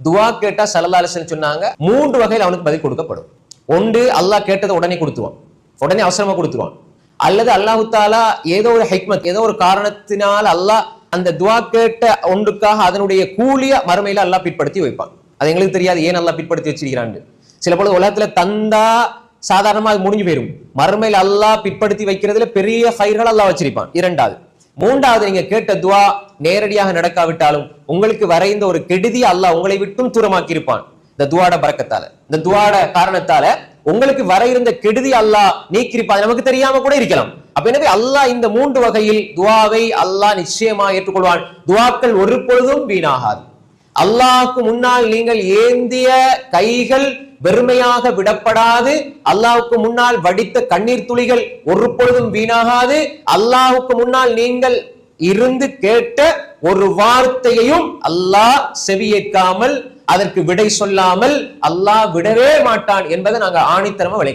துவா கேட்டா ஸல்லல்லாஹு அலைஹி வஸல்லம் சொன்னாங்க 3 வகையில் அவனுக்கு பதில் கொடுக்கப்படும். ஒன்று, அல்லாஹ் கேட்டதை உடனே கொடுத்துருவான், உடனே அவசரமா கொடுத்துருவான். அல்லது அல்லாஹு தாலா ஏதோ ஒரு ஹிக்மத், ஏதோ ஒரு காரணத்தினால் அல்லாஹ் அந்த துவா கேட்ட ஒன்றுக்காக அதனுடைய கூலிய மறுமையில அல்லாஹ் பிற்படுத்தி வைப்பான். அது எங்களுக்கு தெரியாது ஏன் அல்லாஹ் பிற்படுத்தி வச்சிருக்கிறான். சில பொழுது உலகத்துல தந்தா சாதாரணமா அது முடிஞ்சு போயிடும். மறுமையில அல்லாஹ் பிற்படுத்தி வைக்கிறதுல பெரிய ஹைர்கள் அல்லாஹ் வச்சிருப்பான். இரண்டாவது. மூன்றாவது, நீங்க கேட்ட துவா நேரடியாக நடக்காவிட்டாலும் உங்களுக்கு வரைந்த ஒரு கெடுதி அல்லாஹ் உங்களை விட்டும் தூரமாக்கி இருப்பான். இந்த துவாட பரக்கத்தால, இந்த துவாட காரணத்தால உங்களுக்கு வர இருந்த கெடுதி அல்லாஹ் நீக்கிருப்பான். நமக்கு தெரியாம கூட இருக்கலாம். அப்ப எனவே அல்லாஹ் இந்த 3 வகையில் துவாவை அல்லாஹ் நிச்சயமா ஏற்றுக்கொள்வான். துவாக்கள் ஒரு பொழுதும் வீணாகாது. அல்லாஹ்வுக்கு முன்னால் நீங்கள் ஏந்திய கைகள் வெறுமையாக விடப்படாது. அல்லாஹ்வுக்கு முன்னால் வடித்த கண்ணீர் துளிகள் ஒரு பொழுதும் வீணாகாது. அல்லாஹ்வுக்கு முன்னால் நீங்கள் இருந்து கேட்ட ஒரு வார்த்தையையும் அல்லாஹ் செவியேற்காமல், அதற்கு விடை சொல்லாமல் அல்லாஹ் விடவே மாட்டான் என்பதை நாங்க ஆணித்தரமா